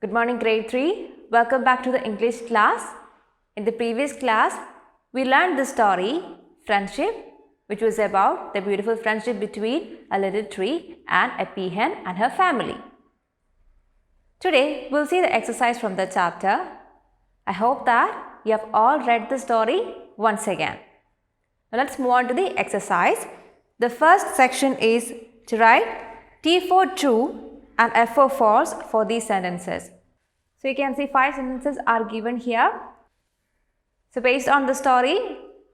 Good morning, grade 3. Welcome back to the English class. In the previous class, we learned the story Friendship, which was about the beautiful friendship between a little tree and a peahen and her family. Today, we'll see the exercise from the chapter. I hope that you have all read the story once again. Now, let's move on to the exercise. The first section is to write T for true and F for false for these sentences. So you can see 5 sentences are given here. So based on the story,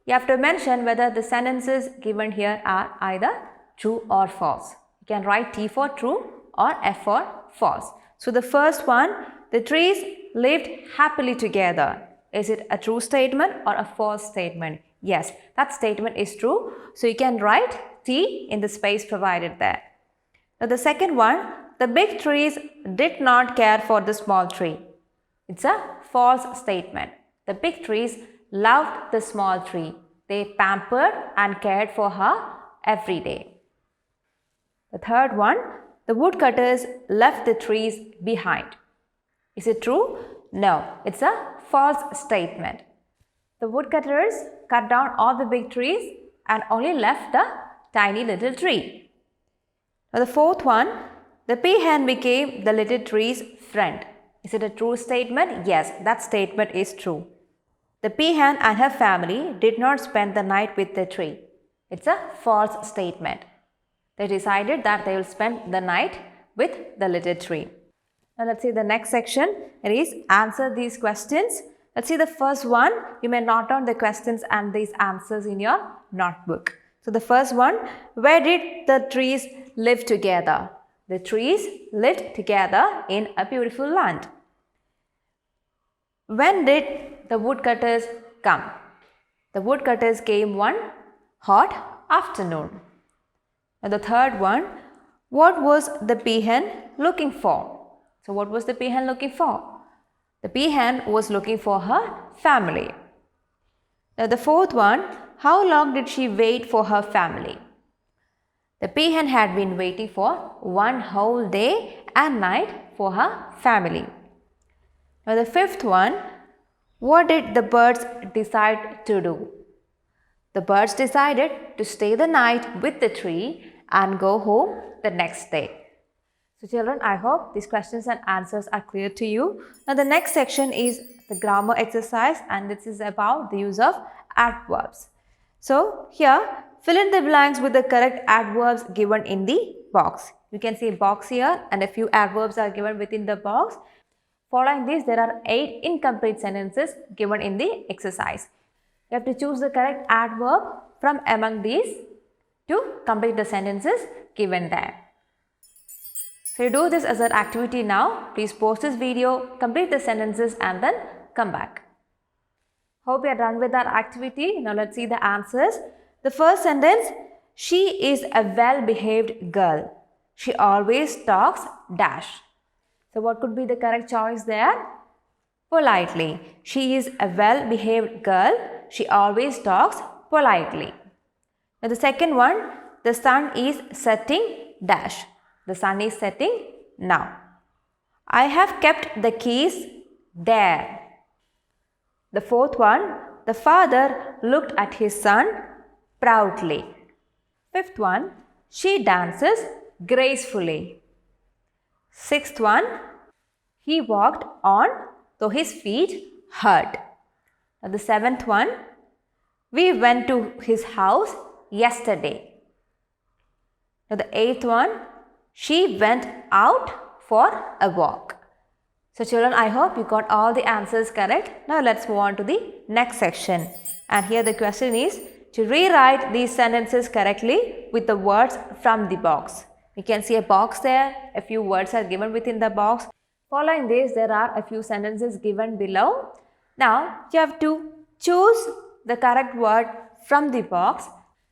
you have to mention whether the sentences given here are either true or false. You can write T for true or F for false. So the first one, the trees lived happily together. Is it a true statement or a false statement? Yes, that statement is true. So you can write T in the space provided there. Now the second one, the big trees did not care for the small tree. It's a false statement. The big trees loved the small tree. They pampered and cared for her every day. The third one, the woodcutters left the trees behind. Is it true? No, it's a false statement. The woodcutters cut down all the big trees and only left the tiny little tree. Now the fourth one, the peahen became the little tree's friend. Is it a true statement? Yes, that statement is true. The peahen and her family did not spend the night with the tree. It's a false statement. They decided that they will spend the night with the little tree. Now let's see the next section. It is answer these questions. Let's see the first one. You may note down the questions and these answers in your notebook. So the first one, where did the trees live together? The trees lived together in a beautiful land. When did the woodcutters come? The woodcutters came one hot afternoon. And the third one, what was the peahen looking for? So what was the peahen looking for? The peahen was looking for her family. Now the fourth one, how long did she wait for her family? The peahen had been waiting for one whole day and night for her family. Now the fifth one, what did the birds decide to do? The birds decided to stay the night with the tree and go home the next day. So children, I hope these questions and answers are clear to you. Now the next section is the grammar exercise and this is about the use of adverbs. So here, fill in the blanks with the correct adverbs given in the box. You can see a box here and a few adverbs are given within the box. Following this, there are 8 incomplete sentences given in the exercise. You have to choose the correct adverb from among these to complete the sentences given there. So you do this as an activity now. Please pause this video, complete the sentences and then come back. Hope you are done with that activity. Now let's see the answers. The first sentence, she is a well-behaved girl. She always talks dash. So what could be the correct choice there? Politely. She is a well-behaved girl. She always talks politely. Now the second one, the sun is setting dash. The sun is setting now. I have kept the keys there. The fourth one, the father looked at his son proudly. Fifth one, she dances gracefully. Sixth one, he walked on though his feet hurt. Now the seventh one, we went to his house yesterday. Now the eighth one, she went out for a walk. So children, I hope you got all the answers correct. Now let's move on to the next section. And here the question is to rewrite these sentences correctly with the words from the box. You can see a box there. A few words are given within the box. Following this, there are a few sentences given below. Now you have to choose the correct word from the box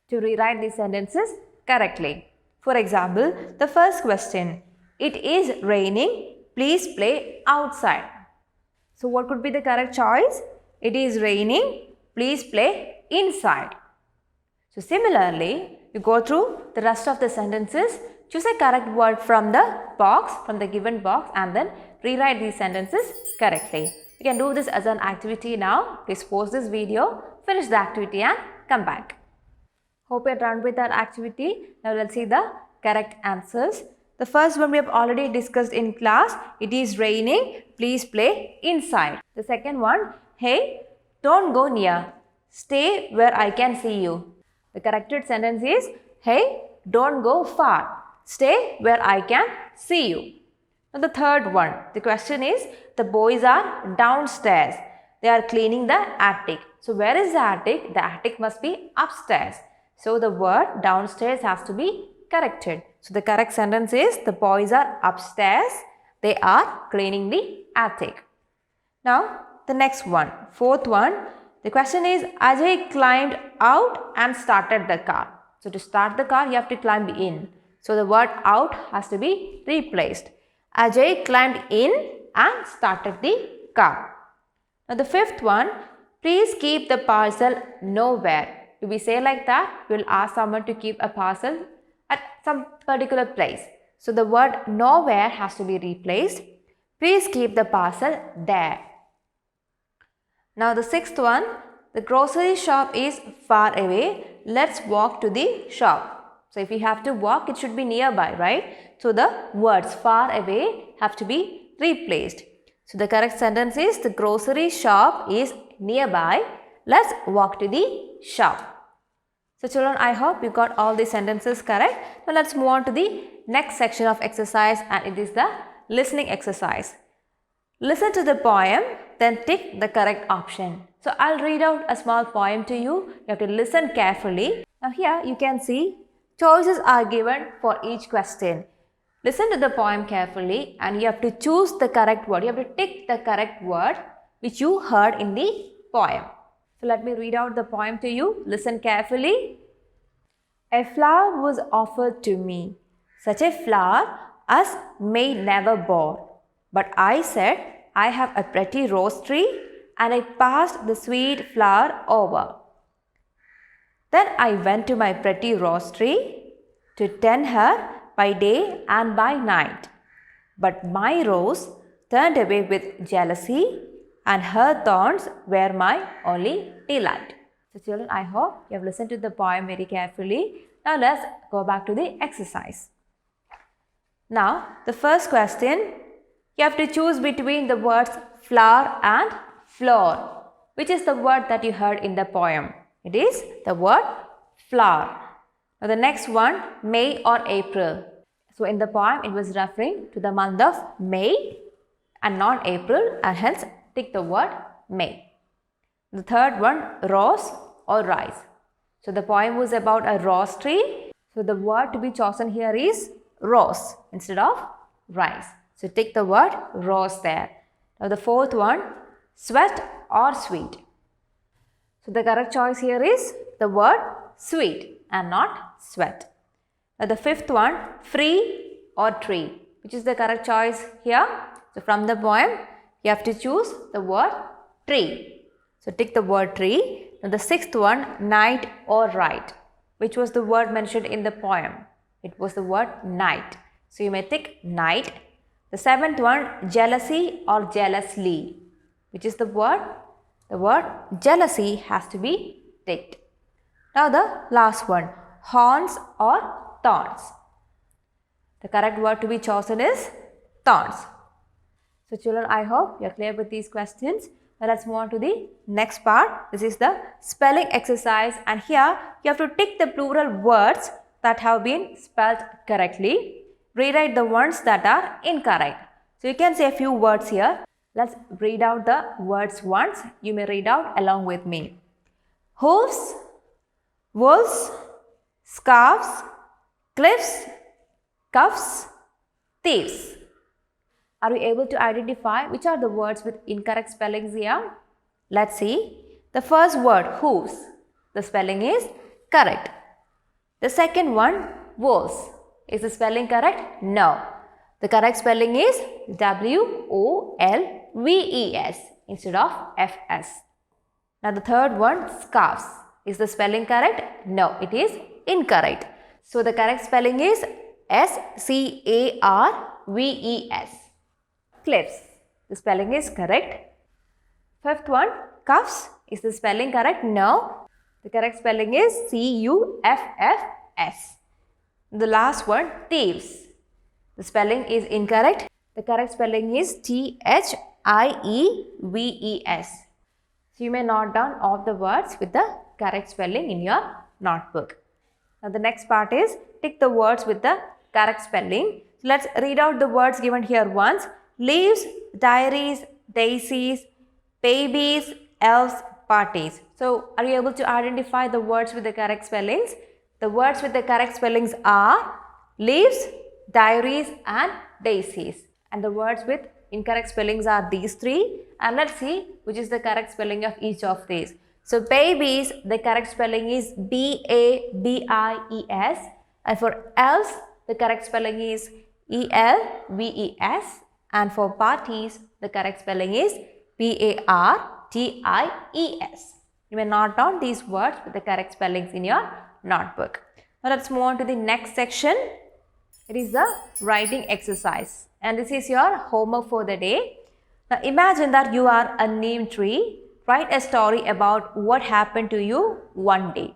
to rewrite these sentences correctly. For example, the first question, it is raining, please play outside. So what could be the correct choice? It is raining, please play inside. So similarly, you go through the rest of the sentences choose a correct word from the box, from the given box, and then rewrite these sentences correctly. You can do this as an activity now. Please pause this video, finish the activity and come back. Hope you're done with that activity. Now let's see the correct answers. The first one we have already discussed in class. It is raining. Please play inside. The second one, hey, don't go near. Stay where I can see you. The corrected sentence is, hey, don't go far. Stay where I can see you. Now the third one, the question is, the boys are downstairs. They are cleaning the attic. So where is the attic? The attic must be upstairs. So the word downstairs has to be corrected. So the correct sentence is, the boys are upstairs. They are cleaning the attic. Now the next one, fourth one, the question is, Ajay climbed out and started the car. So to start the car, you have to climb in. So the word out has to be replaced. Ajay climbed in and started the car. Now the fifth one, please keep the parcel nowhere. If we say like that, we will ask someone to keep a parcel at some particular place. So the word nowhere has to be replaced. Please keep the parcel there. Now the sixth one, the grocery shop is far away. Let's walk to the shop. So if we have to walk, it should be nearby, right? So the words far away have to be replaced. So the correct sentence is, the grocery shop is nearby. Let's walk to the shop. So children, I hope you got all the sentences correct. Now let's move on to the next section of exercise, and it is the listening exercise. Listen to the poem, then tick the correct option. So I'll read out a small poem to you. You have to listen carefully. Now here you can see choices are given for each question. Listen to the poem carefully and you have to choose the correct word. You have to tick the correct word which you heard in the poem. So let me read out the poem to you. Listen carefully. A flower was offered to me, such a flower as may never bore. But I said, I have a pretty rose tree, and I passed the sweet flower over. Then I went to my pretty rose tree to tend her by day and by night. But my rose turned away with jealousy, and her thorns were my only delight. So children, I hope you have listened to the poem very carefully. Now let's go back to the exercise. Now the first question, you have to choose between the words flower and floor. Which is the word that you heard in the poem? It is the word flower. Now the next one, May or April. So in the poem it was referring to the month of May and not April, and hence tick the word May. The third one, rose or rice. So the poem was about a rose tree. So the word to be chosen here is rose instead of rice. So tick the word rose there. Now the fourth one, sweat or sweet. So the correct choice here is the word sweet and not sweat. Now the fifth one, free or tree. Which is the correct choice here? So from the poem, you have to choose the word tree. So tick the word tree. Now the sixth one, night or right. Which was the word mentioned in the poem? It was the word night. So you may tick night. The seventh one, jealousy or jealously. Which is the word? The word jealousy has to be ticked. Now the last one, horns or thorns. The correct word to be chosen is thorns. So children, I hope you are clear with these questions. Now let's move on to the next part. This is the spelling exercise, and here you have to tick the plural words that have been spelled correctly. Rewrite the ones that are incorrect. So you can say a few words here. Let's read out the words once. You may read out along with me. Hooves, wolves, scarves, cliffs, cuffs, thieves. Are we able to identify which are the words with incorrect spellings here? Let's see. The first word, hooves. The spelling is correct. The second one, wolves. Is the spelling correct? No. The correct spelling is W-O-L-V-E-S instead of F-S. Now the third one, scarves. Is the spelling correct? No, it is incorrect. So the correct spelling is C-A-R-V-E-S. Cliffs. The spelling is correct. Fifth one, cuffs. Is the spelling correct? No. The correct spelling is C-U-F-F-S. The last one, thieves. The spelling is incorrect. The correct spelling is Thieves. So you may note down all the words with the correct spelling in your notebook. Now the next part is tick the words with the correct spelling. So let's read out the words given here once. Leaves, diaries, daisies, babies, elves, parties. So are you able to identify the words with the correct spellings? The words with the correct spellings are leaves, diaries and daisies. And the words with incorrect spellings are these three. And let's see which is the correct spelling of each of these. So babies, the correct spelling is B-A-B-I-E-S. And for elves, the correct spelling is E-L-V-E-S. And for parties, the correct spelling is P-A-R-T-I-E-S. You may note down these words with the correct spellings in your notebook. Now let's move on to the next section. It is the writing exercise. And this is your homework for the day. Now imagine that you are a named tree. Write a story about what happened to you one day.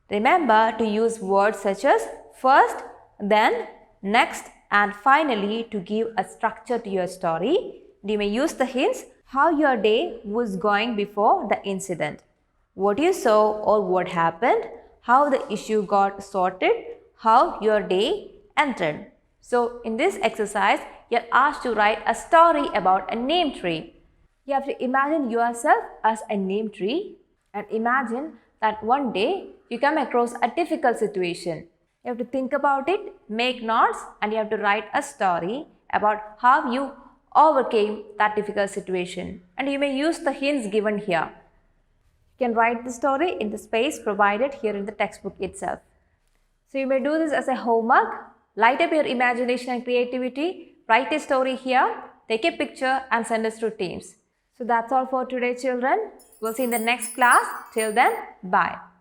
Remember to use words such as first, then, next and finally to give a structure to your story. You may use the hints how your day was going before the incident, what you saw or what happened, how the issue got sorted, how your day ended. So in this exercise, you are asked to write a story about a name tree. You have to imagine yourself as a name tree and imagine that one day you come across a difficult situation. You have to think about it, make notes and you have to write a story about how you overcame that difficult situation. And you may use the hints given here. You can write the story in the space provided here in the textbook itself. So you may do this as a homework. Light up your imagination and creativity. Write a story here, take a picture and send us to teams. So that's all for today, children. We'll see you in the next class. Till then, bye.